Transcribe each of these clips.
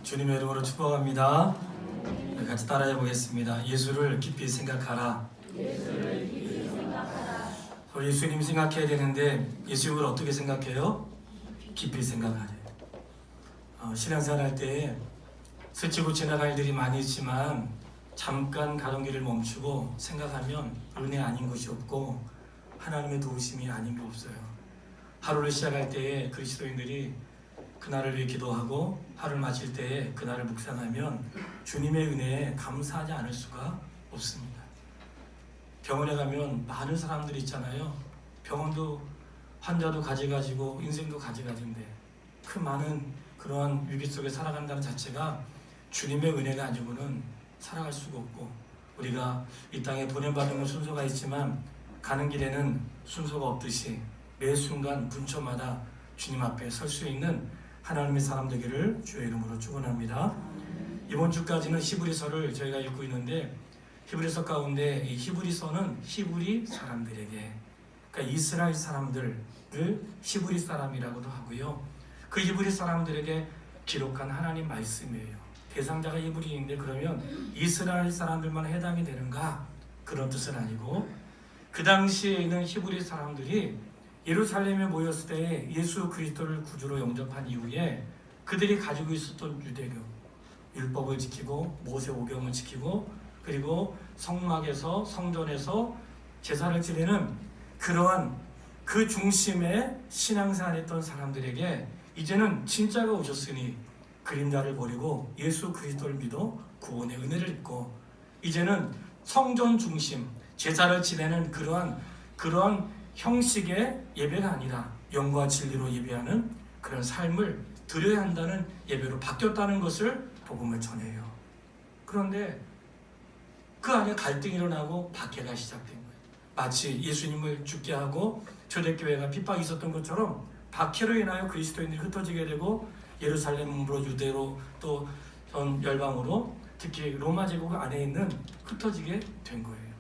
주님의 이름으로 축복합니다. 같이 따라해 보겠습니다. 예수를 깊이 생각하라. 예수님 생각해야 되는데 예수님을 어떻게 생각해요? 깊이 생각하래요. 신앙생활 할 때 스치고 지나갈 일이 많이 있지만 잠깐 가던 길을 멈추고 생각하면 은혜 아닌 것이 없고 하나님의 도우심이 아닌 게 없어요. 하루를 시작할 때에 그리스도인들이 그날을 위해 기도하고 하루를 마칠 때에 그날을 묵상하면 주님의 은혜에 감사하지 않을 수가 없습니다. 병원에 가면 많은 사람들이 있잖아요. 병원도 환자도 가지가지고 인생도 가지가지인데 그 많은 그러한 위기 속에 살아간다는 자체가 주님의 은혜가 아니고는 살아갈 수가 없고, 우리가 이 땅에 보내받는 순서가 있지만 가는 길에는 순서가 없듯이 매 순간 분초마다 주님 앞에 설 수 있는 하나님의 사람 되기를 주의 이름으로 축원합니다. 이번 주까지는 히브리서를 저희가 읽고 있는데, 히브리서 가운데 이 히브리서는 히브리 사람들에게, 그러니까 이스라엘 사람들을 히브리 사람이라고도 하고요, 그 히브리 사람들에게 기록한 하나님 말씀이에요. 대상자가 히브리인데 그러면 이스라엘 사람들만 해당이 되는가? 그런 뜻은 아니고, 그 당시에 있는 히브리 사람들이 예루살렘에 모였을 때 예수 그리스도를 구주로 영접한 이후에 그들이 가지고 있었던 유대교, 율법을 지키고 모세 오경을 지키고 그리고 성막에서 성전에서 제사를 지내는 그러한 그 중심에 신앙생활했던 사람들에게 이제는 진짜가 오셨으니 그림자를 버리고 예수 그리스도를 믿어 구원의 은혜를 입고 이제는 성전 중심 제사를 지내는 그러한 형식의 예배가 아니라 영과 진리로 예배하는 그런 삶을 드려야 한다는 예배로 바뀌었다는 것을 복음을 전해요. 그런데 그 안에 갈등이 일어나고 박해가 시작된 거예요. 마치 예수님을 죽게 하고 초대교회가 핍박이 있었던 것처럼 박해로 인하여 그리스도인들이 흩어지게 되고 예루살렘으로 유대로 또 전 열방으로 특히 로마 제국 안에 있는 흩어지게 된 거예요.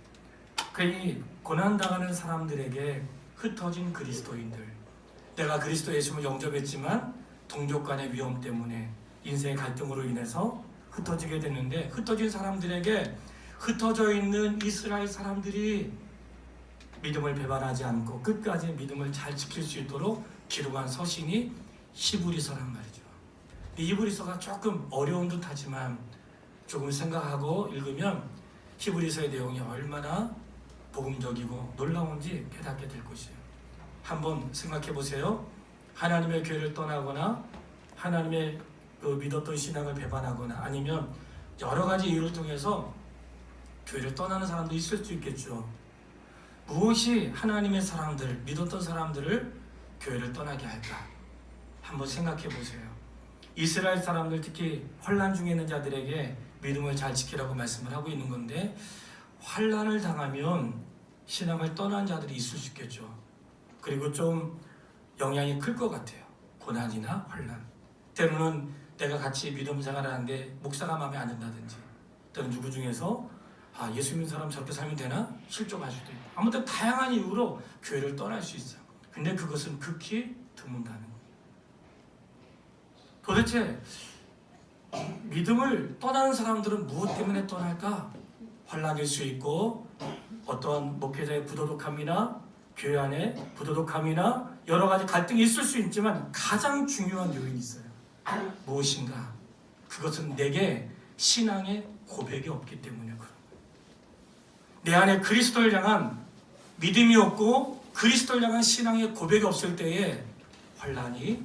그 고난당하는 사람들에게 흩어진 그리스도인들, 내가 그리스도 예수를 영접했지만 동족 간의 위험 때문에 인생의 갈등으로 인해서 흩어지게 됐는데, 흩어진 사람들에게 흩어져 있는 이스라엘 사람들이 믿음을 배반하지 않고 끝까지 믿음을 잘 지킬 수 있도록 기록한 서신이 히브리서란 말이죠. 이 히브리서가 조금 어려운 듯 하지만 조금 생각하고 읽으면 히브리서의 내용이 얼마나 복음적이고 놀라운지 깨닫게 될 것이에요. 한번 생각해 보세요. 하나님의 교회를 떠나거나 하나님의 믿었던 신앙을 배반하거나 아니면 여러 가지 이유를 통해서 교회를 떠나는 사람도 있을 수 있겠죠. 무엇이 하나님의 사람들, 믿었던 사람들을 교회를 떠나게 할까? 한번 생각해 보세요. 이스라엘 사람들, 특히 환난 중에 있는 자들에게 믿음을 잘 지키라고 말씀을 하고 있는 건데, 환난을 당하면 신앙을 떠난 자들이 있을 수 있겠죠. 그리고 좀 영향이 클 것 같아요. 고난이나 환난. 때로는 내가 같이 믿음 생활하는데 목사가 마음에 안 든다든지, 또는 누구 중에서 예수 믿는 사람 저렇게 살면 되나? 실족할 수도 있고, 아무튼 다양한 이유로 교회를 떠날 수 있어요. 근데 그것은 극히 드문다는 거예요. 도대체 믿음을 떠나는 사람들은 무엇 때문에 떠날까? 환난일 수 있고, 어떠한 목회자의 부도덕함이나 교회 안에 부도덕함이나 여러 가지 갈등이 있을 수 있지만 가장 중요한 요인이 있어요. 무엇인가? 그것은 내게 신앙의 고백이 없기 때문에 그런 거예요. 내 안에 그리스도를 향한 믿음이 없고 그리스도를 향한 신앙의 고백이 없을 때에 환난이,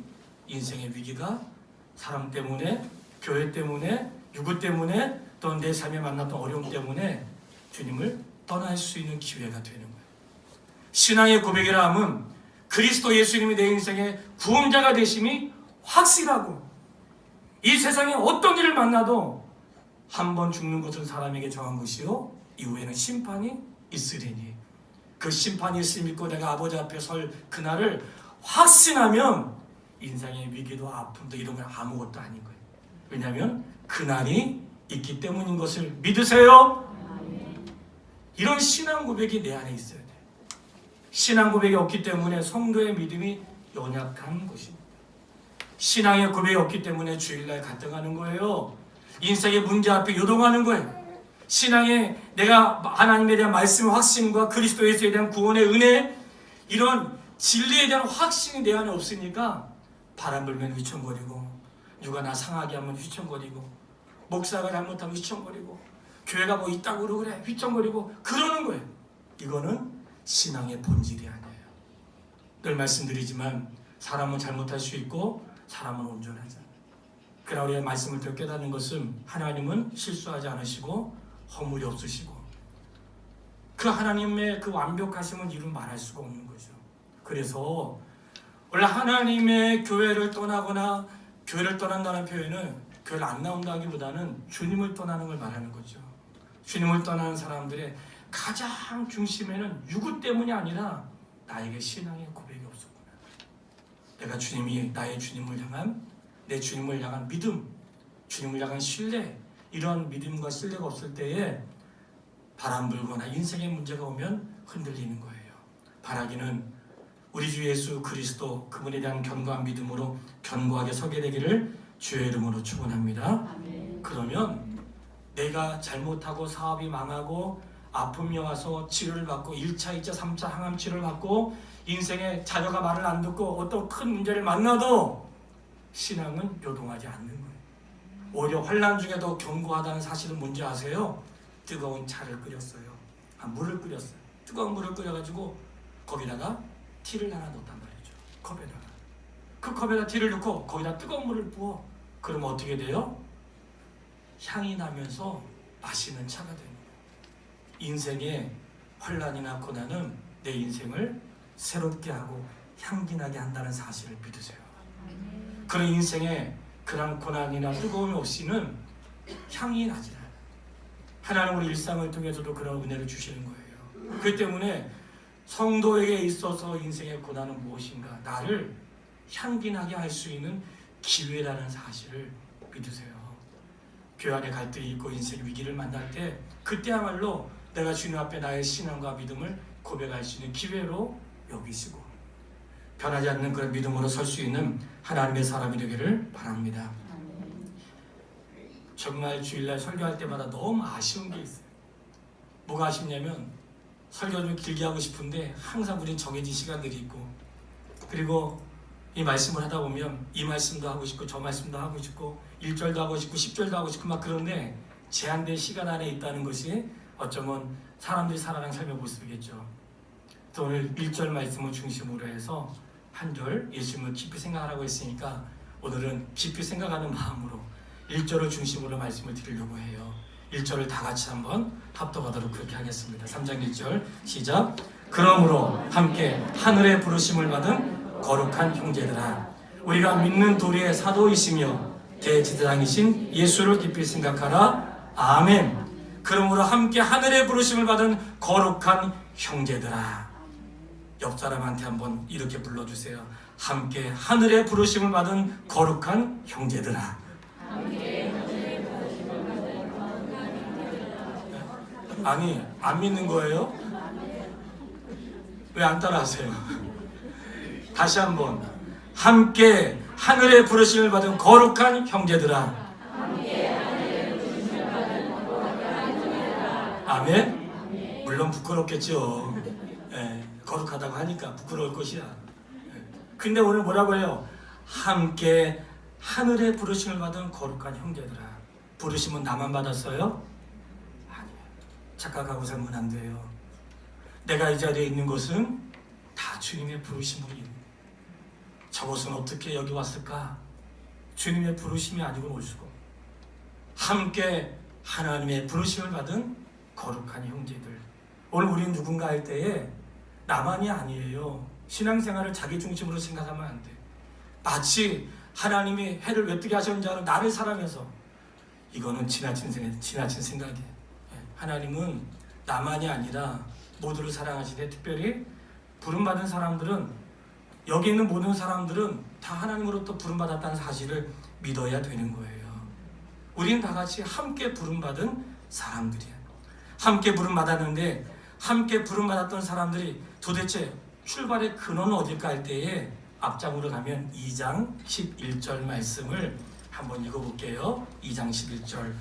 인생의 위기가 사람 때문에, 교회 때문에, 누구 때문에, 또 내 삶에 만났던 어려움 때문에 주님을 떠날 수 있는 기회가 되는 거예요. 신앙의 고백이라 함은 그리스도 예수님이 내 인생의 구원자가 되심이 확실하고, 이 세상에 어떤 일을 만나도 한 번 죽는 것은 사람에게 정한 것이요 이후에는 심판이 있으리니, 그 심판이 있음을 믿고 내가 아버지 앞에 설 그날을 확신하면 인생의 위기도 아픔도 이런 건 아무것도 아닌 거예요. 왜냐하면 그날이 있기 때문인 것을 믿으세요. 이런 신앙 고백이 내 안에 있어야 돼요. 신앙 고백이 없기 때문에 성도의 믿음이 연약한 것입니다. 신앙의 고백이 없기 때문에 주일날 갈등하는 거예요. 인생의 문제 앞에 요동하는 거예요. 신앙의 내가 하나님에 대한 말씀의 확신과 그리스도 예수에 대한 구원의 은혜, 이런 진리에 대한 확신이 내 안에 없으니까 바람 불면 휘청거리고, 누가 나 상하게 하면 휘청거리고, 목사가 잘못하면 휘청거리고, 교회가 뭐 있다고 그러고 그래 휘청거리고 그러는 거예요. 이거는 신앙의 본질이 아니에요. 늘 말씀드리지만 사람은 잘못할 수 있고 사람은 온전하잖아요. 그러나 우리가 말씀을 더 깨닫는 것은 하나님은 실수하지 않으시고 허물이 없으시고 그 하나님의 그 완벽하심은 이루 말할 수가 없는 거죠. 그래서 원래 하나님의 교회를 떠나거나 교회를 떠난다는 표현은 교회를 안 나온다기보다는 주님을 떠나는 걸 말하는 거죠. 주님을 떠나는 사람들의 가장 중심에는 유구 때문이 아니라 나에게 신앙의 고백이 없었구나. 내가 주님이 나의 주님을 향한 내 주님을 향한 믿음, 주님을 향한 신뢰, 이런 믿음과 신뢰가 없을 때에 바람 불거나 인생의 문제가 오면 흔들리는 거예요. 바라기는 우리 주 예수 그리스도 그분에 대한 견고한 믿음으로 견고하게 서게 되기를 주의 이름으로 축원합니다. 그러면 내가 잘못하고 사업이 망하고 아픔이 와서 치료를 받고 1차, 2차, 3차 항암 치료를 받고 인생에 자녀가 말을 안 듣고 어떤 큰 문제를 만나도 신앙은 요동하지 않는 거예요. 오히려 환난 중에도 견고하다는 사실은 뭔지 아세요? 뜨거운 차를 끓였어요. 물을 끓였어요. 뜨거운 물을 끓여가지고 거기다가 티를 하나 넣었단 말이죠. 컵에다가. 그 컵에다 티를 넣고 거기다 뜨거운 물을 부어. 그러면 어떻게 돼요? 향이 나면서 맛있는 차가 됩니다. 인생의 환난이나 고난은 내 인생을 새롭게 하고 향기나게 한다는 사실을 믿으세요. 그런 인생에 그런 고난이나 뜨거움이 없이는 향이 나지 않아요. 하나님 우리 일상을 통해서도 그런 은혜를 주시는 거예요. 그렇기 때문에 성도에게 있어서 인생의 고난은 무엇인가? 나를 향기나게 할 수 있는 기회라는 사실을 믿으세요. 교회 안에 갈등이 있고 인생 위기를 만날 때 그때야말로 내가 주님 앞에 나의 신앙과 믿음을 고백할 수 있는 기회로 여기시고 변하지 않는 그런 믿음으로 설 수 있는 하나님의 사람이 되기를 바랍니다. 정말 주일날 설교할 때마다 너무 아쉬운 게 있어요. 뭐가 아쉽냐면 설교 좀 길게 하고 싶은데 항상 우린 정해진 시간들이 있고, 그리고 이 말씀을 하다 보면 이 말씀도 하고 싶고 저 말씀도 하고 싶고 1절도 하고 싶고 10절도 하고 싶고 막 그런데 제한된 시간 안에 있다는 것이 어쩌면 사람들이 살아가는 삶의 모습이겠죠. 또 오늘 1절 말씀을 중심으로 해서 한 절 예수님을 깊이 생각하라고 했으니까 오늘은 깊이 생각하는 마음으로 1절을 중심으로 말씀을 드리려고 해요. 1절을 다 같이 한번 합독하도록 그렇게 하겠습니다. 3장 1절 시작. 그러므로 함께 하늘의 부르심을 받은 거룩한 형제들아, 우리가 믿는 도리의 사도이시며 대제사장이신 예수를 깊이 생각하라. 아멘. 그러므로 함께 하늘의 부르심을 받은 거룩한 형제들아. 옆 사람한테 한번 이렇게 불러주세요. 함께 하늘의 부르심을 받은 거룩한 형제들아. 아니, 안 믿는 거예요? 왜 안 따라하세요? 다시 한번. 함께 하늘의 부르심을 받은 거룩한 형제들아. 아멘? 물론 부끄럽겠죠. 거룩하다고 하니까 부끄러울 것이야. 근데 오늘 뭐라고 해요? 함께 하늘의 부르심을 받은 거룩한 형제들아. 부르심은 나만 받았어요? 아니에요. 착각하고 살면 안 돼요. 내가 이 자리에 있는 것은 다 주님의 부르심으로 있는 거예요. 저것은 어떻게 여기 왔을까? 주님의 부르심이 아니고는 올 수가 없어요. 함께 하나님의 부르심을 받은 거룩한 형제들. 오늘 우리는 누군가 할 때에 나만이 아니에요. 신앙생활을 자기 중심으로 생각하면 안 돼. 마치 하나님이 해를 왜 뜨게 하셨는지 알아? 나를 사랑해서. 이거는 지나친 생각이에요. 하나님은 나만이 아니라 모두를 사랑하시되 특별히 부름받은 사람들은, 여기 있는 모든 사람들은 다 하나님으로부터 부름받았다는 사실을 믿어야 되는 거예요. 우리는 다 같이 함께 부름받은 사람들이에요. 함께 부름받았는데 함께 부름받았던 사람들이 도대체 출발의 근원은 어딜까 할 때에 앞장으로 가면 2장 11절 말씀을 한번 읽어볼게요. 2장 11절.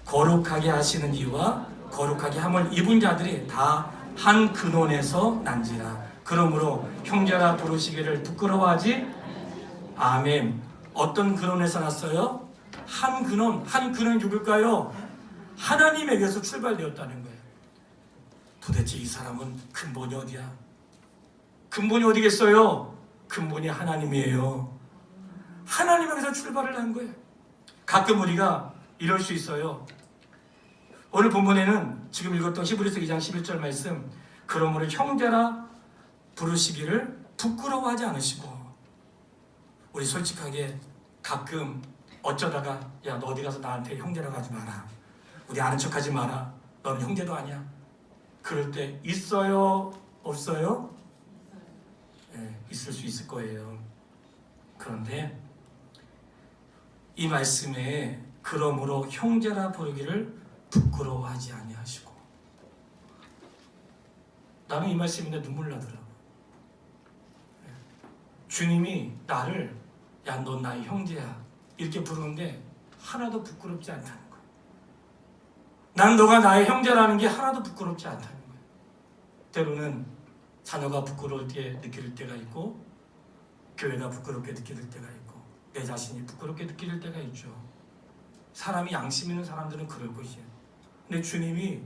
거룩하게 하시는 이와 거룩하게 함을 입은 자들이 다 한 근원에서 난지라. 그러므로 형제라 부르시기를 부끄러워하지. 아멘. 어떤 근원에서 났어요? 한 근원. 한 근원이 누굴까요? 하나님에게서 출발되었다는 거예요. 도대체 이 사람은 근본이 어디야? 근본이 어디겠어요? 근본이 하나님이에요. 하나님에게서 출발을 한 거예요. 가끔 우리가 이럴 수 있어요. 오늘 본문에는 지금 읽었던 히브리서 2장 11절 말씀, 그러므로 형제라 부르시기를 부끄러워하지 않으시고. 우리 솔직하게 가끔 어쩌다가 야, 너 어디 가서 나한테 형제라고 하지 마라, 우리 아는 척하지 마라, 넌 형제도 아니야, 그럴 때 있어요? 없어요? 네, 있을 수 있을 거예요. 그런데 이 말씀에 그러므로 형제라 부르기를 부끄러워하지 아니하시고, 나는 이 말씀인데 눈물 나더라고. 주님이 나를 야, 넌 나의 형제야 이렇게 부르는데 하나도 부끄럽지 않다는 거야. 난 너가 나의 형제라는 게 하나도 부끄럽지 않다는 거야. 때로는 자녀가 부끄러울 때 느낄 때가 있고, 교회가 부끄럽게 느낄 때가 있고, 내 자신이 부끄럽게 느낄 때가 있죠. 사람이 양심 있는 사람들은 그럴 것이에요. 근데 주님이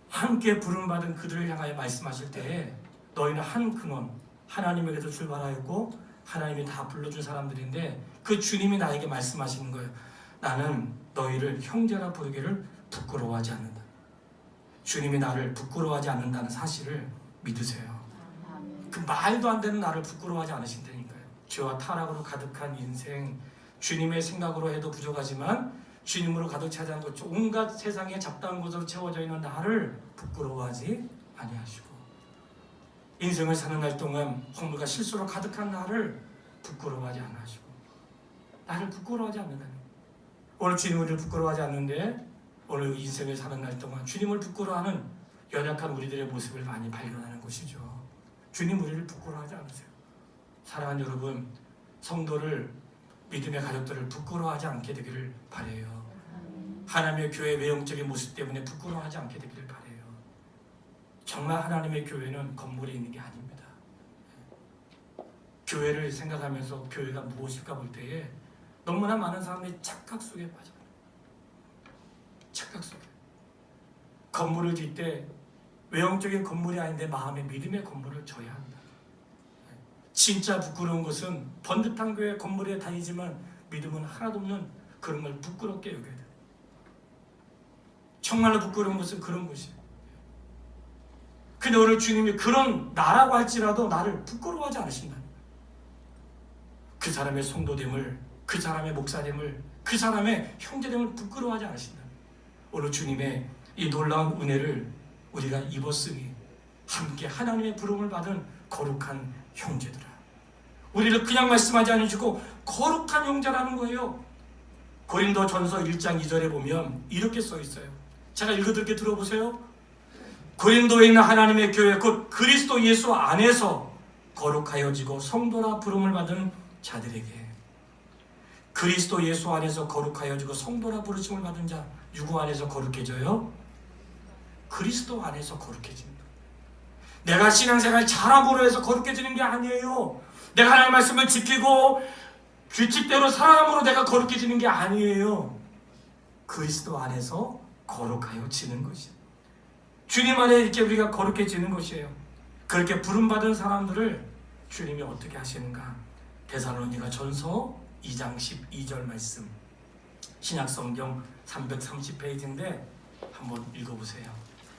함께 부름받은 그들을 향하여 말씀하실 때 너희는 한 근원, 하나님에게서 출발하였고 하나님이 다 불러준 사람들인데 그 주님이 나에게 말씀하시는 거예요. 나는 너희를 형제라 부르기를 부끄러워하지 않는다. 주님이 나를 부끄러워하지 않는다는 사실을 믿으세요. 그 말도 안 되는 나를 부끄러워하지 않으신다니까요. 죄와 타락으로 가득한 인생, 주님의 생각으로 해도 부족하지만 주님으로 가득 차지한 것, 온갖 세상에 잡다한 것으로 채워져 있는 나를 부끄러워하지 아니하시고, 인생을 사는 날 동안 허물과 실수로 가득한 나를 부끄러워하지 않으시고, 나를 부끄러워하지 않는다는 거예요. 오늘 주님을 부끄러워하지 않는데 오늘 인생을 사는 날 동안 주님을 부끄러워하는 연약한 우리들의 모습을 많이 발견하는 것이죠. 주님 우리를 부끄러워하지 않으세요. 사랑하는 여러분, 성도를, 믿음의 가족들을 부끄러워하지 않게 되기를 바라요. 하나님의 교회의 외형적인 모습 때문에 부끄러워하지 않게 되기를 바라요. 정말 하나님의 교회는 건물에 있는 게 아닙니다. 교회를 생각하면서 교회가 무엇일까 볼 때에 너무나 많은 사람들이 착각 속에 빠져요. 착각 속에. 건물을 짓 때 외형적인 건물이 아닌데 마음의 믿음의 건물을 져야 한다. 진짜 부끄러운 것은 번듯한 교회 건물에 다니지만 믿음은 하나도 없는 그런 걸 부끄럽게 여겨야 돼. 정말로 부끄러운 것은 그런 것이에요. 근데 오늘 주님이 그런 나라고 할지라도 나를 부끄러워하지 않으신다. 그 사람의 성도됨을, 그 사람의 목사됨을, 그 사람의 형제됨을 부끄러워하지 않으신다. 오늘 주님의 이 놀라운 은혜를 우리가 입었으니 함께 하나님의 부름을 받은 거룩한 형제들아, 우리를 그냥 말씀하지 않으시고 거룩한 형제라는 거예요. 고린도전서 1장 2절에 보면 이렇게 써 있어요. 제가 읽어드릴게 들어보세요. 고린도에 있는 하나님의 교회 곧 그리스도 예수 안에서 거룩하여지고 성도라 부름을 받은 자들에게, 그리스도 예수 안에서 거룩하여지고 성도라 부르심을 받은 자, 누구 안에서 거룩해져요? 그리스도 안에서 거룩해집니다. 내가 신앙생활 잘함으로 해서 거룩해지는 게 아니에요. 내가 하나님의 말씀을 지키고 규칙대로 살아감으로 내가 거룩해지는 게 아니에요. 그리스도 안에서 거룩하여지는 것이에요. 주님 안에 이렇게 우리가 거룩해지는 것이에요. 그렇게 부름받은 사람들을 주님이 어떻게 하시는가? 데살로니가 전서 2장 12절 말씀, 신약성경 330페이지인데 한번 읽어보세요.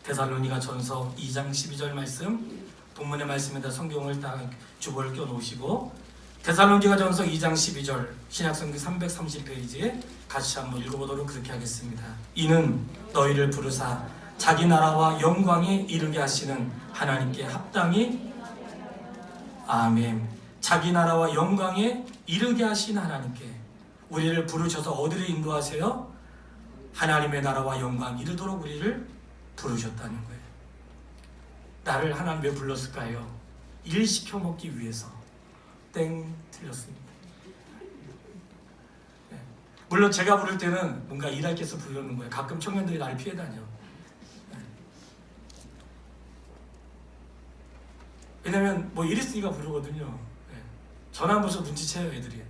데살로니가 전서 2장 12절 말씀, 본문의 말씀에다 성경을 딱 주보를 껴놓으시고 데살로니가 전서 2장 12절 신약성경 330페이지에 같이 한번 읽어보도록 그렇게 하겠습니다. 이는 너희를 부르사 자기 나라와 영광에 이르게 하시는 하나님께 합당히, 아멘. 자기 나라와 영광에 이르게 하신 하나님께 우리를 부르셔서 어디를 인도하세요? 하나님의 나라와 영광 이르도록 우리를 부르셨다는 거예요. 나를 하나님 왜 불렀을까요? 일 시켜 먹기 위해서. 땡, 틀렸습니다. 네. 물론 제가 부를 때는 뭔가 일할 게 있어 부르는 거예요. 가끔 청년들이 나를 피해 다녀. 네. 왜냐면 뭐 일 있으니까 부르거든요. 네. 전화 안 줘서 눈치채요, 애들이.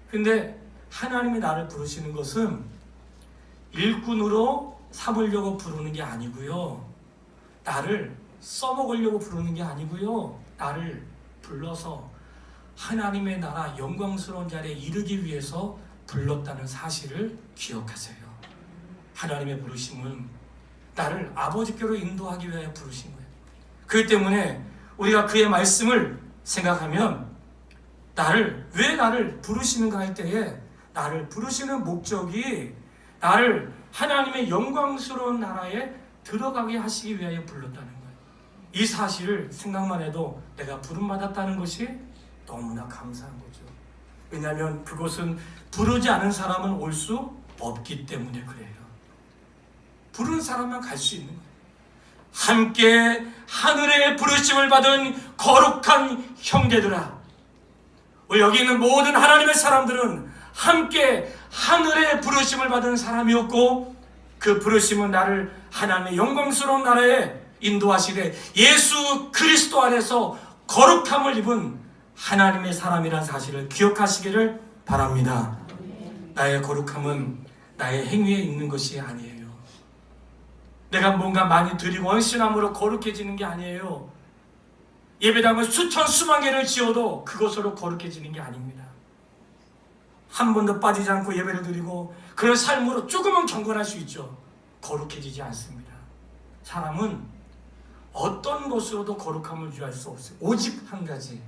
근데 하나님이 나를 부르시는 것은 일꾼으로 삼으려고 부르는 게 아니고요. 나를 써먹으려고 부르는 게 아니고요. 나를 불러서 하나님의 나라 영광스러운 자리에 이르기 위해서 불렀다는 사실을 기억하세요. 하나님의 부르심은 나를 아버지께로 인도하기 위하여 부르신 거예요. 그렇기 때문에 우리가 그의 말씀을 생각하면 왜 나를 부르시는가 할 때에 나를 부르시는 목적이 나를 하나님의 영광스러운 나라에 들어가게 하시기 위하여 불렀다는 거예요. 이 사실을 생각만 해도 내가 부름받았다는 것이 너무나 감사한 거죠. 왜냐하면 그곳은 부르지 않은 사람은 올 수 없기 때문에 그래요. 부른 사람만 갈 수 있는 거예요. 함께 하늘의 부르심을 받은 거룩한 형제들아, 여기 있는 모든 하나님의 사람들은 함께 하늘의 부르심을 받은 사람이었고, 그 부르심은 나를 하나님의 영광스러운 나라에 인도하시되 예수 그리스도 안에서 거룩함을 입은 하나님의 사람이라는 사실을 기억하시기를 바랍니다. 나의 거룩함은 나의 행위에 있는 것이 아니에요. 내가 뭔가 많이 드리고 헌신함으로 거룩해지는 게 아니에요. 예배당을 수천 수만 개를 지어도 그것으로 거룩해지는 게 아닙니다. 한 번도 빠지지 않고 예배를 드리고 그런 삶으로 조금은 경건할 수 있죠. 거룩해지지 않습니다. 사람은 어떤 것으로도 거룩함을 유지할 수 없어요. 오직 한 가지,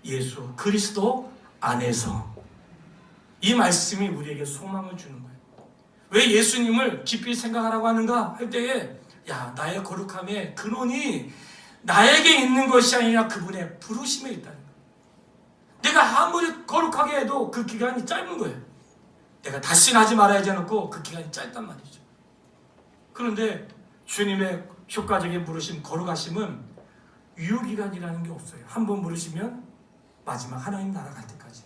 예수 그리스도 안에서. 이 말씀이 우리에게 소망을 주는 거예요. 왜 예수님을 깊이 생각하라고 하는가 할 때에, 나의 거룩함의 근원이 나에게 있는 것이 아니라 그분의 부르심에 있다는 거예요. 내가 아무리 거룩하게 해도 그 기간이 짧은 거예요. 내가 다시는 하지 말아야지 해놓고 그 기간이 짧단 말이죠. 그런데 주님의 효과적인 부르심, 거룩하심은 유효기간이라는 게 없어요. 한 번 부르시면 마지막 하나님 나라 갈 때까지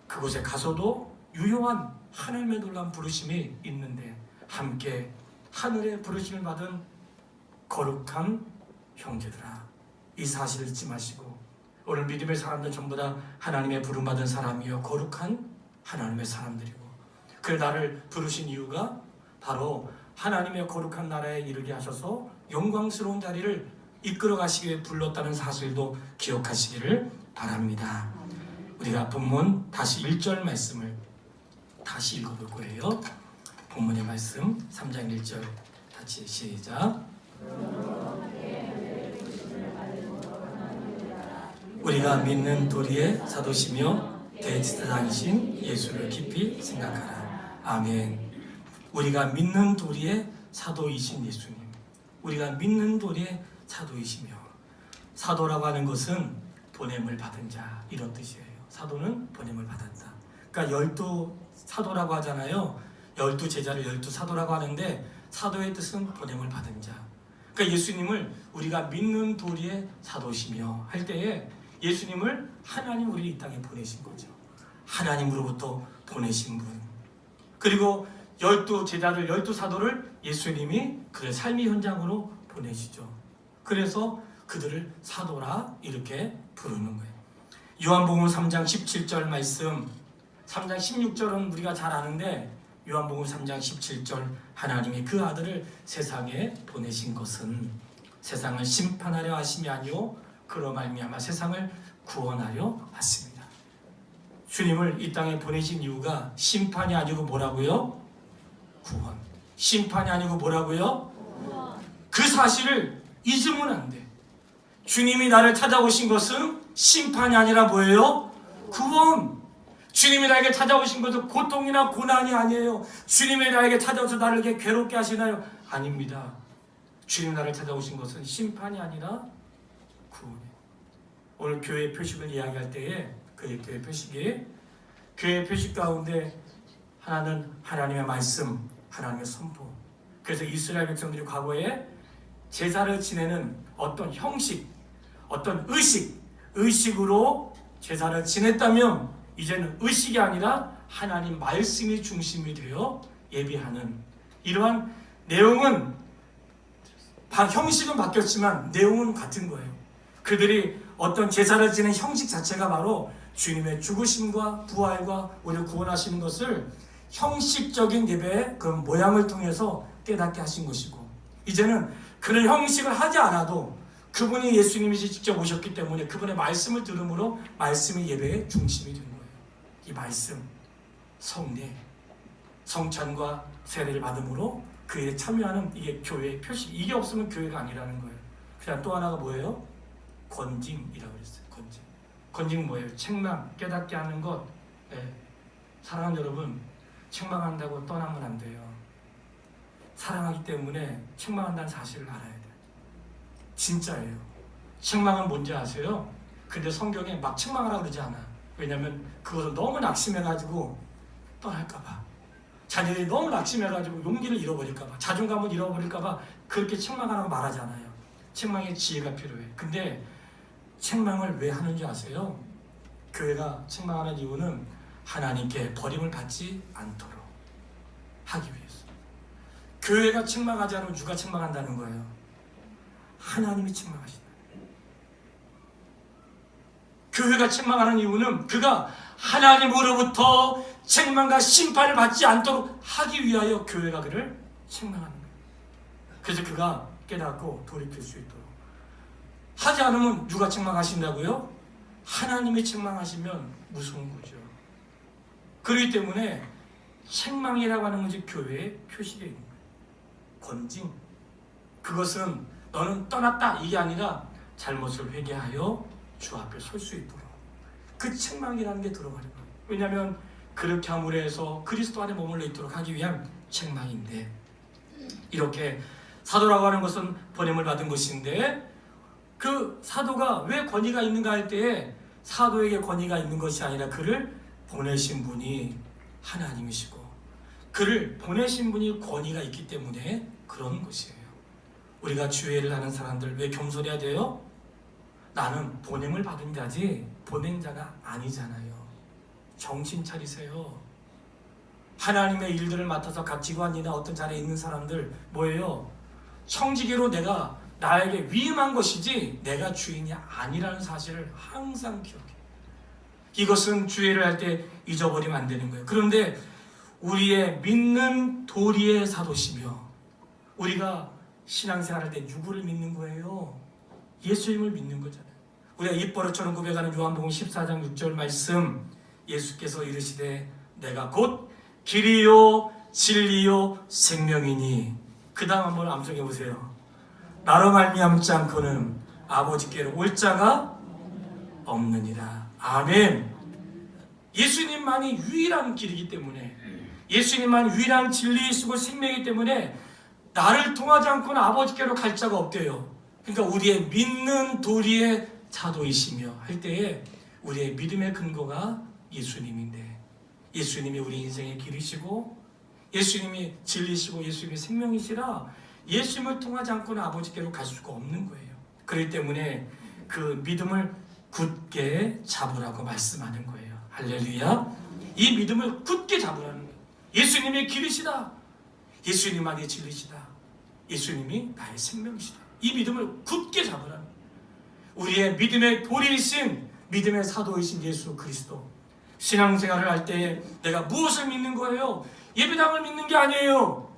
그곳에 가서도 유효한 하나님의 놀라운 부르심이 있는데, 함께 하늘의 부르심을 받은 거룩한 형제들아, 이 사실을 잊지 마시고, 오늘 믿음의 사람들 전부 다 하나님의 부름받은 사람이요 거룩한 하나님의 사람들이고, 그 나를 부르신 이유가 바로 하나님의 거룩한 나라에 이르게 하셔서 영광스러운 자리를 이끌어 가시기 위해 불렀다는 사실도 기억하시기를 바랍니다. 우리가 본문 다시 1절 말씀을 다시 읽어볼 거예요. 본문의 말씀 3장 1절 같이 시작. 우리가 믿는 도리의 사도시며 대제사장이신 예수를 깊이 생각하라. 아멘. 우리가 믿는 도리의 사도이신 예수님, 우리가 믿는 도리의 사도이시며, 사도라고 하는 것은 보냄을 받은 자, 이런 뜻이에요. 사도는 보냄을 받았다. 그러니까 12사도라고 하잖아요. 12제자를 12사도라고 하는데, 사도의 뜻은 보냄을 받은 자. 그러니까 예수님을 우리가 믿는 도리의 사도시며 할 때에 예수님을 하나님 우리 이 땅에 보내신 거죠. 하나님으로부터 보내신 분. 그리고 12제자들, 12사도를 예수님이 그의 삶의 현장으로 보내시죠. 그래서 그들을 사도라 이렇게 부르는 거예요. 요한복음 3장 17절 말씀, 3장 16절은 우리가 잘 아는데, 요한복음 3장 17절, 하나님이 그 아들을 세상에 보내신 것은 세상을 심판하려 하심이 아니요 그로 말미암아 세상을 구원하려 하십니다. 주님을 이 땅에 보내신 이유가 심판이 아니고 뭐라고요? 구원. 심판이 아니고 뭐라고요? 구원. 그 사실을 잊으면 안 돼. 주님이 나를 찾아오신 것은 심판이 아니라 뭐예요? 구원. 주님이 나에게 찾아오신 것은 고통이나 고난이 아니에요. 주님이 나에게 찾아와서 나를 이렇게 괴롭게 하시나요? 아닙니다. 주님 나를 찾아오신 것은 심판이 아니라 구원이에요. 오늘 교회 표식을 이야기할 때에 그 교회 표식이, 교회 표식 가운데 하나는 하나님의 말씀, 하나님의 선포. 그래서 이스라엘 백성들이 과거에 제사를 지내는 어떤 형식, 어떤 의식으로 제사를 지냈다면 이제는 의식이 아니라 하나님 말씀이 중심이 되어 예배하는 이러한 내용은 형식은 바뀌었지만 내용은 같은 거예요. 그들이 어떤 제사를 지낸 형식 자체가 바로 주님의 죽으심과 부활과 우리를 구원하시는 것을 형식적인 예배의 그 모양을 통해서 깨닫게 하신 것이고, 이제는 그런 형식을 하지 않아도 그분이 예수님이 직접 오셨기 때문에 그분의 말씀을 들음으로 말씀이 예배의 중심이 된 거예요. 이 말씀, 성례, 성찬과 세례를 받음으로 그에 참여하는 이게 교회의 표식. 이게 없으면 교회가 아니라는 거예요. 그다음 또 하나가 뭐예요? 권징이라고 그랬어요. 권징은 뭐예요? 책망, 깨닫게 하는 것. 네. 사랑하는 여러분, 책망한다고 떠나면 안 돼요. 사랑하기 때문에 책망한다는 사실을 알아야 돼요. 진짜예요. 책망은 뭔지 아세요? 근데 성경에 막 책망하라고 그러지 않아. 왜냐하면 그것을 너무 낙심해가지고 떠날까봐, 자녀들이 너무 낙심해가지고 용기를 잃어버릴까봐, 자존감을 잃어버릴까봐 그렇게 책망하라고 말하지 않아요. 책망의 지혜가 필요해. 근데 책망을 왜 하는지 아세요? 교회가 책망하는 이유는 하나님께 버림을 받지 않도록 하기 위해서. 교회가 책망하지 않으면 누가 책망한다는 거예요? 하나님이 책망하신다. 교회가 책망하는 이유는 그가 하나님으로부터 책망과 심판을 받지 않도록 하기 위하여 교회가 그를 책망하는 거예요. 그래서 그가 깨닫고 돌이킬 수 있도록. 하지 않으면 누가 책망하신다고요? 하나님이 책망하시면 무서운 거죠. 그렇기 때문에 책망이라고 하는 것이 교회의 표식에 있는 거예요. 권징. 그것은 너는 떠났다 이게 아니라 잘못을 회개하여 주 앞에 설 수 있도록 그 책망이라는 게 들어가는 거예요. 왜냐하면 그렇게 함으로 해서 그리스도 안에 머물러 있도록 하기 위한 책망인데, 이렇게 사도라고 하는 것은 버림을 받은 것인데, 그 사도가 왜 권위가 있는가 할 때에 사도에게 권위가 있는 것이 아니라 그를 보내신 분이 하나님이시고 그를 보내신 분이 권위가 있기 때문에 그런 것이에요. 우리가 주회를 하는 사람들 왜 겸손해야 돼요? 나는 보냄을 받은 자지 보낸 자가 아니잖아요. 정신 차리세요. 하나님의 일들을 맡아서 각 기관이나 어떤 자리에 있는 사람들 뭐예요? 청지기로 내가 나에게 위임한 것이지 내가 주인이 아니라는 사실을 항상 기억해. 이것은 주회를 할 때 잊어버리면 안 되는 거예요. 그런데 우리의 믿는 도리의 사도시며 우리가 신앙생활할 때 누구를 믿는 거예요? 예수님을 믿는 거잖아요. 우리가 입버릇처럼 고백하는 요한복음 14장 6절 말씀, 예수께서 이르시되 내가 곧 길이요 진리요 생명이니. 그 다음 한번 암송해 보세요. 나로 말미암지 않고는 아버지께로 올 자가 없느니라. 아멘. 예수님만이 유일한 길이기 때문에, 예수님만이 유일한 진리이시고 생명이기 때문에 나를 통하지 않고는 아버지께로 갈 자가 없대요. 그러니까 우리의 믿는 도리의 사도이시며 할 때에 우리의 믿음의 근거가 예수님인데, 예수님이 우리 인생의 길이시고 예수님이 진리시고 예수님이 생명이시라 예수님을 통하지 않고는 아버지께로 갈 수가 없는 거예요. 그렇기 때문에 그 믿음을 굳게 잡으라고 말씀하는 거예요. 할렐루야. 이 믿음을 굳게 잡으라는 거예요. 예수님이 길이시다. 예수님만이 진리시다. 예수님이 나의 생명이시다. 이 믿음을 굳게 잡으라는 거예요. 우리의 믿음의 도리이신, 믿음의 사도이신 예수 그리스도. 신앙생활을 할 때 내가 무엇을 믿는 거예요? 예배당을 믿는 게 아니에요.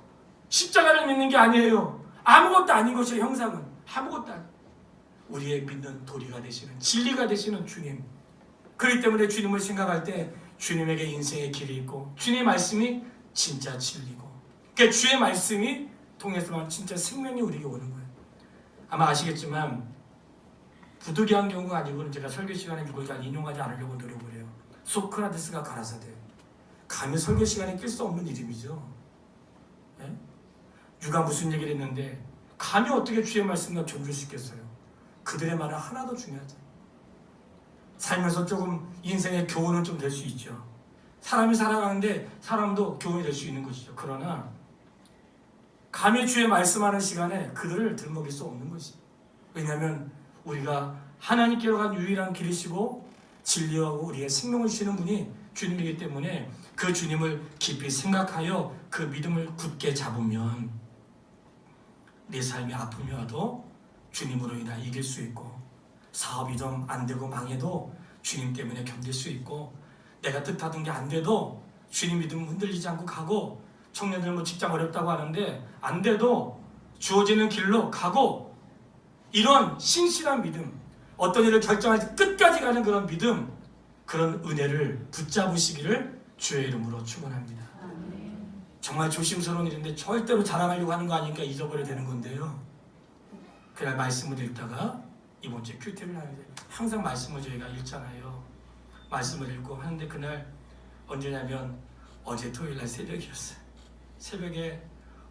십자가를 믿는 게 아니에요. 아무것도 아닌 것이에요. 형상은 아무것도 아니에요. 우리의 믿는 도리가 되시는, 진리가 되시는 주님. 그렇기 때문에 주님을 생각할 때 주님에게 인생의 길이 있고 주님의 말씀이 진짜 진리고, 그러니까 주의 말씀이 통해서만 진짜 생명이 우리에게 오는 거예요. 아마 아시겠지만 부득이한 경우가 아니고는 제가 설교 시간에 이걸 잘 인용하지 않으려고 노력을 해요. 소크라테스가 가라사대. 감히 설교 시간에 낄 수 없는 이름이죠. 네? 누가 무슨 얘기를 했는데 감히 어떻게 주의 말씀과 견줄 수 있겠어요? 그들의 말은 하나도 중요하지 않아요. 살면서 조금 인생의 교훈은 좀 될 수 있죠. 사람이 살아가는데 사람도 교훈이 될 수 있는 것이죠. 그러나 감히 주의 말씀하는 시간에 그들을 들먹일 수 없는 것이죠. 왜냐하면 우리가 하나님께로 간 유일한 길이시고 진리하고 우리의 생명을 주시는 분이 주님이기 때문에 그 주님을 깊이 생각하여 그 믿음을 굳게 잡으면 내 삶이 아픔이 와도 주님으로 인하 이길 수 있고, 사업이 좀 안 되고 망해도 주님 때문에 견딜 수 있고, 내가 뜻하던 게 안 돼도 주님 믿음 흔들리지 않고 가고, 청년들 뭐 직장 어렵다고 하는데 안 돼도 주어지는 길로 가고, 이런 신실한 믿음, 어떤 일을 결정할 때 끝까지 가는 그런 믿음, 그런 은혜를 붙잡으시기를 주의 이름으로 축원합니다. 정말 조심스러운 일인데 절대로 자랑하려고 하는 거 아니니까 잊어버려야 되는 건데요. 그날 말씀을 읽다가 이번 주에 큐티를 하는데 항상 말씀을 저희가 읽잖아요. 말씀을 읽고 하는데 그날 언제냐면 어제 토요일날 새벽이었어요. 새벽에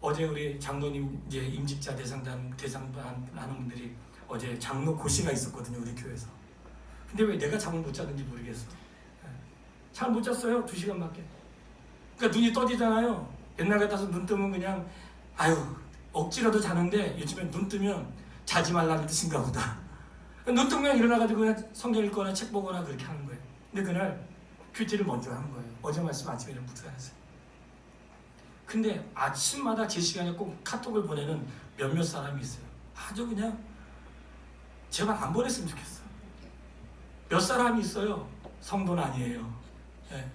어제 우리 장로님 이제 임직자 대상반 하는 분들이 어제 장로 고시가 있었거든요, 우리 교회에서. 근데 왜 내가 잠을 못 잤는지 모르겠어. 잘 못 잤어요, 2시간밖에. 그러니까 눈이 떠지잖아요. 옛날 같아서 눈 뜨면 그냥 아유 억지로도 자는데 요즘엔 눈 뜨면 자지 말라는 뜻인가 보다. 눈 뜨면 일어나가지고 그냥 성경 읽거나 책 보거나 그렇게 하는 거예요. 근데 그날 큐티를 먼저 한 거예요. 어제 말씀 아침에 좀 묵상했어요. 근데 아침마다 제 시간에 꼭 카톡을 보내는 몇몇 사람이 있어요. 아주 그냥 제발 안 보냈으면 좋겠어. 몇 사람이 있어요. 성도는 아니에요. 네.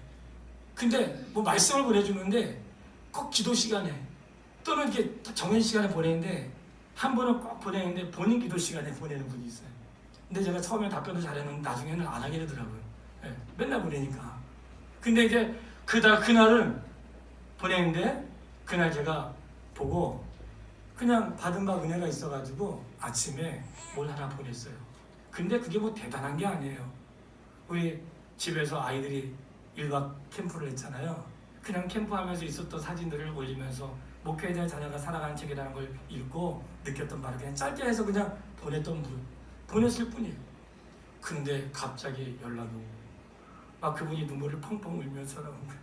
근데 뭐 말씀을 보내주는데 꼭 기도 시간에 또는 이렇게 정해진 시간에 보내는데 한 번은 꼭 보내는데 본인 기도 시간에 보내는 분이 있어요. 근데 제가 처음에 답변을 잘했는데 나중에는 안 하게 되더라고요. 네. 맨날 보내니까. 근데 이제 그날은 보내는데 그날 제가 보고 그냥 받은 바 은혜가 있어가지고 아침에 뭘 하나 보냈어요. 근데 그게 뭐 대단한 게 아니에요. 우리 집에서 아이들이 1박 캠프를 했잖아요. 그냥 캠프하면서 있었던 사진들을 올리면서 목회에 대한 자녀가 살아가는 책이라는 걸 읽고 느꼈던 바를 그냥 짧게 해서 그냥 보냈을 뿐이에요. 근데 갑자기 연락이 오고 막 그분이 눈물을 펑펑 울면서 나온 거예요.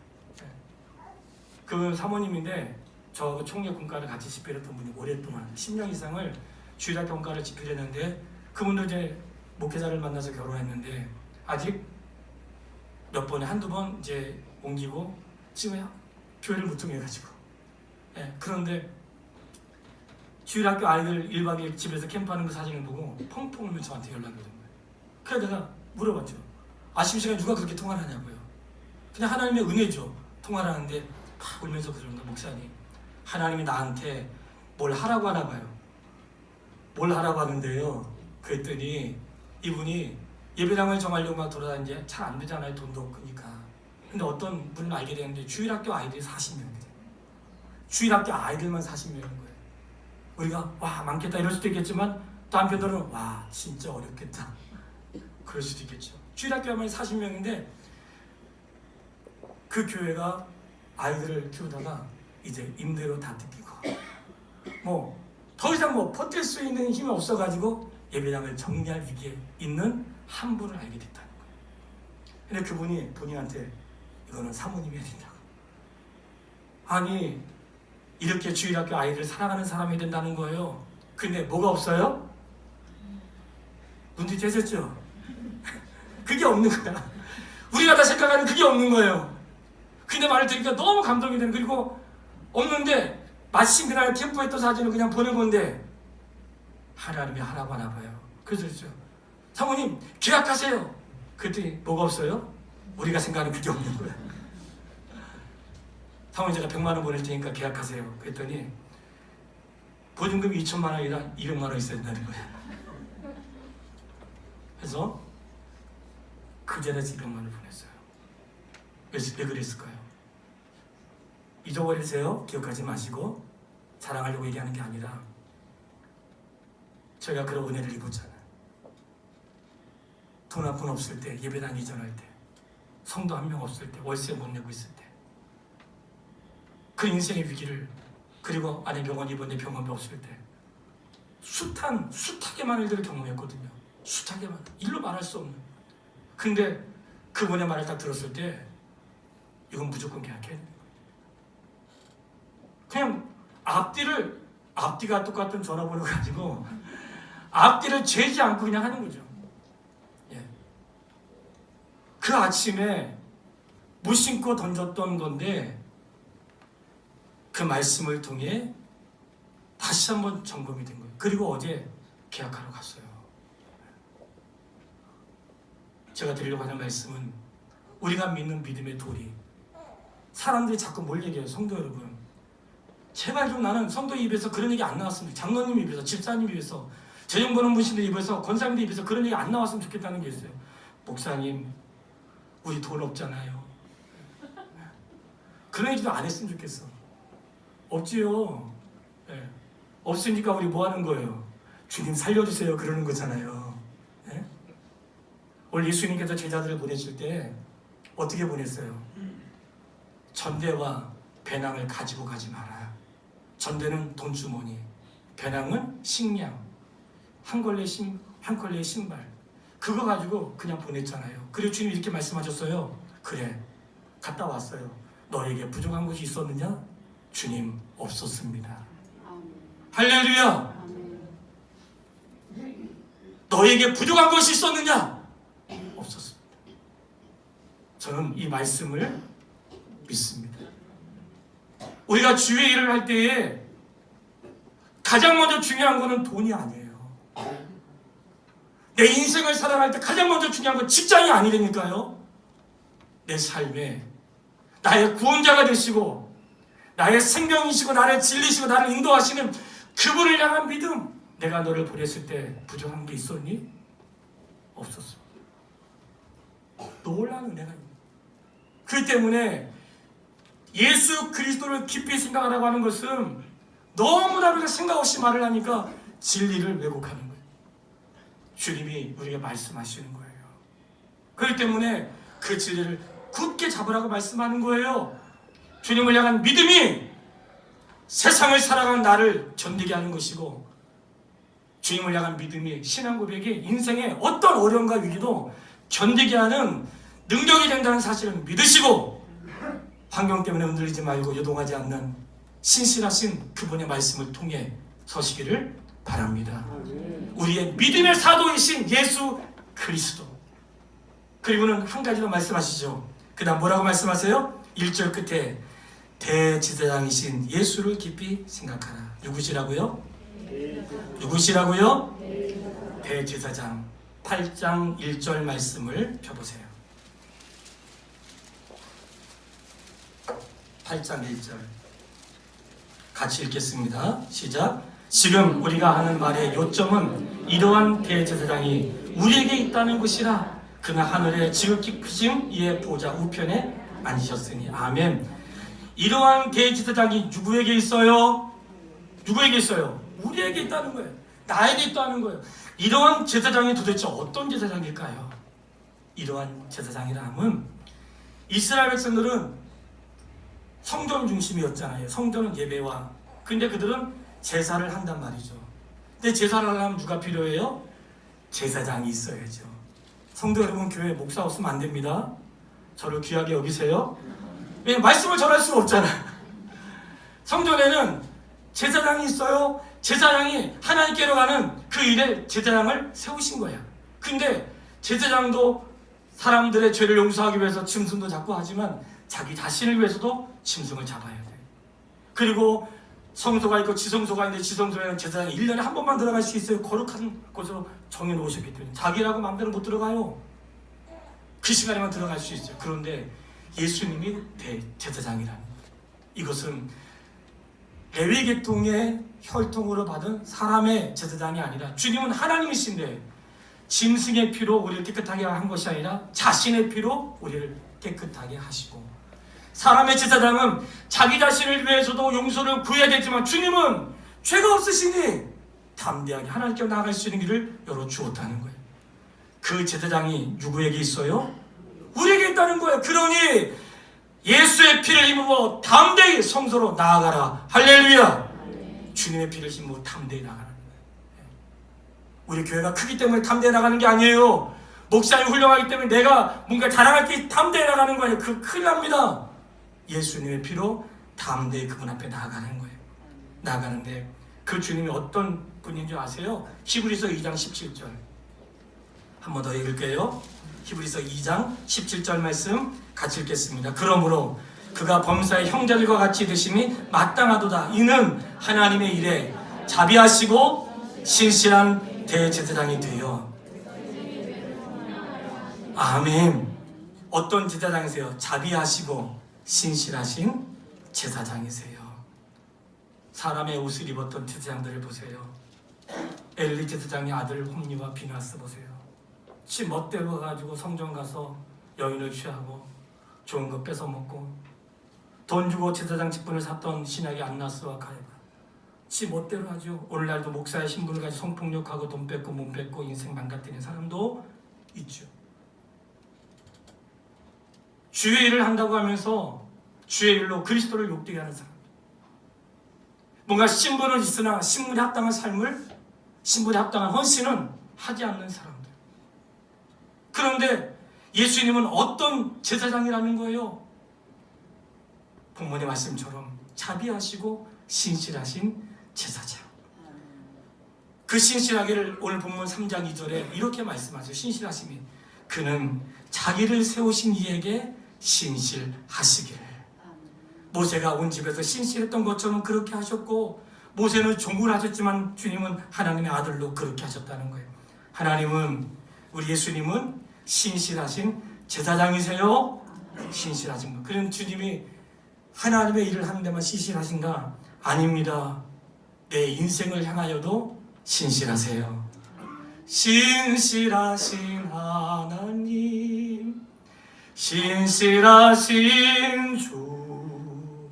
그 사모님인데 저하고 총회 공과를 같이 집필했던 분이 오랫동안 10년 이상을 주일학교 공과를 집필했는데 그분도 이제 목회자를 만나서 결혼했는데 아직 몇 번에 한두 번 이제 옮기고 지금 교회를 못 통해가지고 그런데 주일학교 아이들 1박 2일 집에서 캠프하는 그 사진을 보고 펑펑 울면서 저한테 연락이 오는 거예요. 그래서 내가 물어봤죠. 아침 시간에 누가 그렇게 통화를 하냐고요. 그냥 하나님의 은혜죠. 통화를 하는데 막 울면서 그러는 목사님, 하나님이 나한테 뭘 하라고 하나 봐요. 뭘 하라고 하는데요. 그랬더니 이분이 예배당을 정하려고 막 돌아다니는데 잘 안 되잖아요. 돈도 없으니까. 근데 어떤 분을 알게 되는데 주일학교 아이들이 40명이래요. 주일학교 아이들만 40명인 거예요. 우리가 와 많겠다 이럴 수도 있겠지만 또 한편으로는 와 진짜 어렵겠다 그럴 수도 있겠죠. 주일학교 하면 40명인데 그 교회가 아이들을 키우다가 이제 임대로 다 뜯기고 뭐 더 이상 뭐 버틸 수 있는 힘이 없어가지고 예배당을 정리할 위기에 있는 한 분을 알게 됐다는 거예요. 근데 그분이 본인한테 이거는 사모님이 해야 된다고. 아니 이렇게 주일학교 아이들을 사랑하는 사람이 된다는 거예요. 근데 뭐가 없어요? 눈치채셨죠? 그게 없는 거야. 우리가 다 생각하는 그게 없는 거예요. 근데 말을 들으니까 너무 감동이 되는. 그리고 없는데 마침 그날 캠프했던 사진을 그냥 보낸 건데 하나님이 하라고 하나 봐요. 그래서 그랬죠. 사모님 계약하세요. 그랬더니 뭐가 없어요? 우리가 생각하는 그게 없는 거야. 사모님 제가 100만 원 보낼 테니까 계약하세요. 그랬더니 보증금이 2천만 원이라 200만 원 있어야 된다는 거야. 그래서 그 자리에서 200만 원을 보냈어요. 왜 그랬을까요? 잊어버리세요. 기억하지 마시고 자랑하려고 얘기하는 게 아니라 저희가 그런 은혜를 입었잖아요. 돈 한 푼 없을 때, 예배당 이전할 때, 성도 한 명 없을 때, 월세 못 내고 있을 때, 그 인생의 위기를, 그리고 아내 병원 입원에 병원비 없을 때 숱하게 많은 일들을 경험했거든요. 숱하게 많은, 일로 말할 수 없는. 근데 그분의 말을 딱 들었을 때 이건 무조건 계약해야 돼. 그냥 앞뒤가 똑같은 전화번호 가지고 앞뒤를 재지 않고 그냥 하는 거죠. 그 아침에 무심코 던졌던 건데 그 말씀을 통해 다시 한번 점검이 된 거예요. 그리고 어제 계약하러 갔어요. 제가 드리려고 하는 말씀은 우리가 믿는 믿음의 도리. 사람들이 자꾸 뭘 얘기해요. 성도 여러분, 제발 좀 나는 성도 입에서 그런 얘기 안 나왔으면 좋겠어요. 장로님 입에서, 집사님 입에서, 재정 보는 분신들 입에서, 권사님들 입에서 그런 얘기 안 나왔으면 좋겠다는 게 있어요. 목사님, 우리 돈 없잖아요. 그런 얘기도 안 했으면 좋겠어. 없지요. 네. 없으니까 우리 뭐 하는 거예요? 주님 살려주세요 그러는 거잖아요. 네? 오늘 예수님께서 제자들을 보내실 때 어떻게 보냈어요? 전대와 배낭을 가지고 가지 마라. 전대는 돈주머니, 배낭은 식량, 한 컬레의 신발, 그거 가지고 그냥 보냈잖아요. 그리고 주님이 이렇게 말씀하셨어요. 그래, 갔다 왔어요. 너에게 부족한 것이 있었느냐? 주님, 없었습니다. 할렐루야. 너에게 부족한 것이 있었느냐? 없었습니다. 저는 이 말씀을 믿습니다. 우리가 주의 일을 할 때에 가장 먼저 중요한 것은 돈이 아니에요. 내 인생을 살아갈 때 가장 먼저 중요한 건 직장이 아니라니까요. 내 삶에 나의 구원자가 되시고 나의 생명이시고 나를 진리시고 나를 인도하시는 그분을 향한 믿음. 내가 너를 보냈을 때 부족한 게 있었니? 없었어. 놀라운 은혜가 있는. 그 때문에 예수 그리스도를 깊이 생각하라고 하는 것은 너무나 우리가 생각 없이 말을 하니까 진리를 왜곡하는 거예요. 주님이 우리에게 말씀하시는 거예요. 그렇기 때문에 그 진리를 굳게 잡으라고 말씀하는 거예요. 주님을 향한 믿음이 세상을 살아가는 나를 견디게 하는 것이고, 주님을 향한 믿음이 신앙 고백이 인생의 어떤 어려움과 위기도 견디게 하는 능력이 된다는 사실을 믿으시고, 환경 때문에 흔들리지 말고 요동하지 않는 신실하신 그분의 말씀을 통해 서시기를 바랍니다. 우리의 믿음의 사도이신 예수 그리스도. 그리고는 한 가지 더 말씀하시죠. 그 다음 뭐라고 말씀하세요? 1절 끝에 대제사장이신 예수를 깊이 생각하라. 누구시라고요? 누구시라고요? 대제사장. 8장 1절 말씀을 펴보세요. 8장 1절 같이 읽겠습니다. 시작. 지금 우리가 하는 말의 요점은 이러한 대제사장이 우리에게 있다는 것이라. 그는 하늘에 지극히 크신 이의 보좌 우편에 앉으셨으니. 아멘. 이러한 대제사장이 누구에게 있어요? 누구에게 있어요? 우리에게 있다는 거예요. 나에게 있다는 거예요. 이러한 제사장이 도대체 어떤 제사장일까요? 이러한 제사장이라 함은 이스라엘 백성들은 성전 중심이었잖아요. 성전은 예배와. 근데 그들은 제사를 한단 말이죠. 근데 제사를 하려면 누가 필요해요? 제사장이 있어야죠. 성도 여러분, 교회에 목사 없으면 안 됩니다. 저를 귀하게 여기세요. 왜냐면 말씀을 전할 수가 없잖아. 성전에는 제사장이 있어요. 제사장이 하나님께로 가는 그 일에 제사장을 세우신 거야. 근데 제사장도 사람들의 죄를 용서하기 위해서 짐승도 잡고 하지만 자기 자신을 위해서도 짐승을 잡아야 돼. 그리고 성소가 있고 지성소가 있는데 지성소에는 제사장이 1년에 한 번만 들어갈 수 있어요. 거룩한 곳으로 정해놓으셨기 때문에 자기라고 마음대로 못 들어가요. 그 시간에만 들어갈 수 있어요. 그런데 예수님이 대제사장이라는 거예요. 이것은 레위계통의 혈통으로 받은 사람의 제사장이 아니라 주님은 하나님이신데 짐승의 피로 우리를 깨끗하게 한 것이 아니라 자신의 피로 우리를 깨끗하게 하시고, 사람의 제사장은 자기 자신을 위해서도 용서를 구해야 되지만 주님은 죄가 없으시니 담대하게 하나님께 나아갈 수 있는 길을 열어주었다는 거예요. 그 제사장이 누구에게 있어요? 우리에게 있다는 거예요. 그러니 예수의 피를 힘입어 담대히 성소로 나아가라. 할렐루야. 주님의 피를 힘입어 담대히 나아가는 거예요. 우리 교회가 크기 때문에 담대히 나가는 게 아니에요. 목사님 훌륭하기 때문에 내가 뭔가 자랑할 게 담대히 나가는 거예요. 그 큰일 납니다. 예수님의 피로 담대히 그분 앞에 나아가는 거예요. 나아가는데 그 주님이 어떤 분인 줄 아세요? 히브리서 2장 17절 한 번 더 읽을게요. 히브리서 2장 17절 말씀 같이 읽겠습니다. 그러므로 그가 범사의 형제들과 같이 되심이 마땅하도다. 이는 하나님의 일에 자비하시고 신실한 대제사장이 되어. 아멘. 어떤 제사장이세요? 자비하시고 신실하신 제사장이세요. 사람의 옷을 입었던 제사장들을 보세요. 엘리 제사장의 아들 홈리와 비나스 보세요. 지 멋대로 가지고 성전 가서 여인을 취하고 좋은 거 뺏어 먹고, 돈 주고 제사장 직분을 샀던 신약의 안나스와 가야바 지 멋대로 하죠. 오늘날도 목사의 신분을 가지고 성폭력하고 돈 뺏고 몸 뺏고 인생 망가뜨리는 사람도 있죠. 주의 일을 한다고 하면서 주의 일로 그리스도를 욕되게 하는 사람, 뭔가 신분은 있으나 신분에 합당한 삶을, 신분에 합당한 헌신은 하지 않는 사람들. 그런데 예수님은 어떤 제사장이라는 거예요? 본문의 말씀처럼 자비하시고 신실하신 제사장. 그 신실하기를 오늘 본문 3장 2절에 이렇게 말씀하죠. 신실하심이 그는 자기를 세우신 이에게 신실하시기를. 모세가 온 집에서 신실했던 것처럼 그렇게 하셨고, 모세는 종을 하셨지만 주님은 하나님의 아들로 그렇게 하셨다는 거예요. 하나님은, 우리 예수님은 신실하신 제사장이세요. 신실하신 분. 그럼 주님이 하나님의 일을 하는 데만 신실하신가? 아닙니다. 내 인생을 향하여도 신실하세요. 신실하신 하나님, 신실하신 주,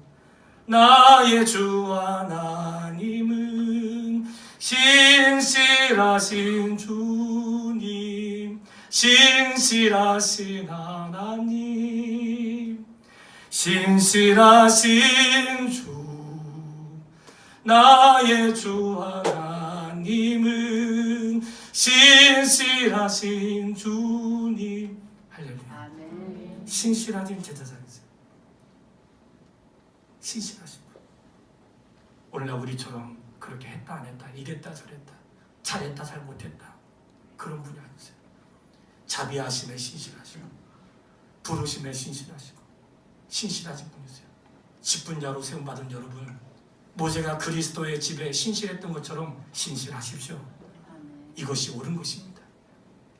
나의 주 하나님은 신실하신 주님, 신실하신 하나님, 신실하신 주, 나의 주 하나님은 신실하신 주님. 할렐루야. 아멘. 신실하신 제사장이세요. 신실하신 분. 오늘날 우리처럼 그렇게 했다 안 했다, 이랬다 저랬다, 잘했다 잘 못했다, 그런 분이 아니세요. 자비하심에 신실하시고, 부르심에 신실하시고, 신실하신 분이세요. 직분자로 세움받은 여러분, 모세가 그리스도의 집에 신실했던 것처럼 신실하십시오. 이것이 옳은 것입니다.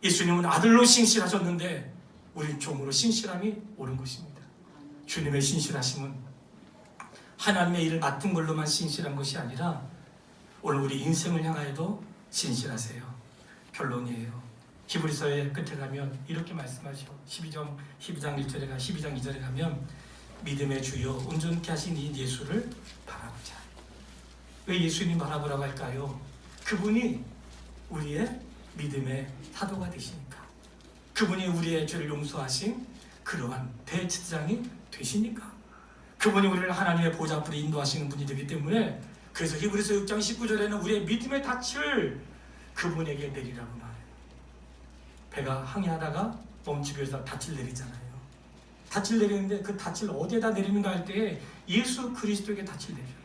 예수님은 아들로 신실하셨는데 우리는 종으로 신실함이 옳은 것입니다. 주님의 신실하심은 하나님의 일을 맡은 걸로만 신실한 것이 아니라 오늘 우리 인생을 향하여도 신실하세요. 결론이에요. 히브리서의 끝에 가면 이렇게 말씀하시죠. 12장 2절에 가면 믿음의 주요 온전케 하신 이 예수를 바라보자. 왜 예수님 바라보라고 할까요? 그분이 우리의 믿음의 사도가 되시니까, 그분이 우리의 죄를 용서하신 그러한 대제사장이 되시니까, 그분이 우리를 하나님의 보좌 앞으로 인도하시는 분이 되기 때문에, 그래서 히브리서 6장 19절에는 우리의 믿음의 닻을 그분에게 내리라고 말해요. 배가 항해하다가 멈추기 위해서 닻을 내리잖아요. 닻을 내리는데 그 닻을 어디에다 내리는가 할 때 예수 그리스도에게 닻을 내려요.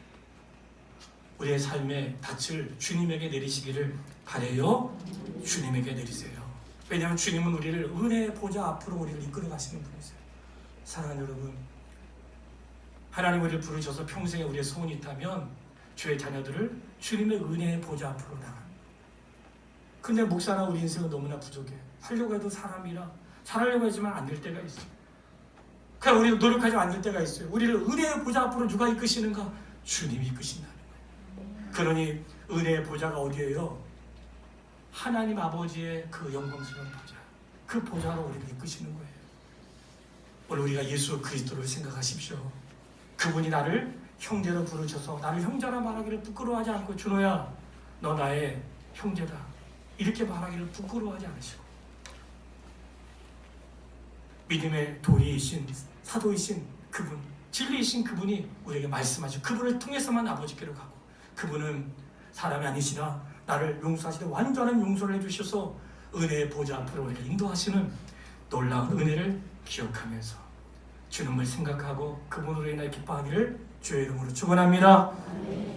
우리의 삶의 닻을 주님에게 내리시기를 바라요. 주님에게 내리세요. 왜냐하면 주님은 우리를 은혜의 보좌 앞으로 우리를 이끌어 가시는 분이세요. 사랑하는 여러분, 하나님 우리를 부르셔서 평생에 우리의 소원이 있다면 주의 자녀들을 주님의 은혜의 보좌 앞으로 나갑니다. 근데 목사나 우리 인생은 너무나 부족해. 하려고 해도 사람이라 잘하려고 하지만 안 될 때가 있어요. 그냥 우리가 노력하지만 안 될 때가 있어요. 우리를 은혜의 보좌 앞으로 누가 이끄시는가? 주님이 이끄신다는 거예요. 그러니 은혜의 보좌가 어디예요? 하나님 아버지의 그 영광스러운 보좌, 그 보좌로 우리를 이끄시는 거예요. 오늘 우리가 예수 그리스도를 생각하십시오. 그분이 나를 형제로 부르셔서 나를 형제라 말하기를 부끄러워하지 않고, 준호야 너 나의 형제다 이렇게 말하기를 부끄러워하지 않으시고, 믿음의 도리이신 사도이신 그분, 진리이신 그분이 우리에게 말씀하시고, 그분을 통해서만 아버지께로 가고, 그분은 사람이 아니시나 나를 용서하시되 완전한 용서를 해주셔서 은혜의 보좌 앞으로 우리를 인도하시는 놀라운 은혜를 기억하면서 주님을 생각하고 그분으로 인하여 기뻐하기를 주의 이름으로 축원합니다.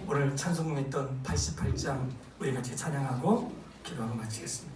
오늘 찬송했던 88장 우리 같이 찬양하고 기도하고 마치겠습니다.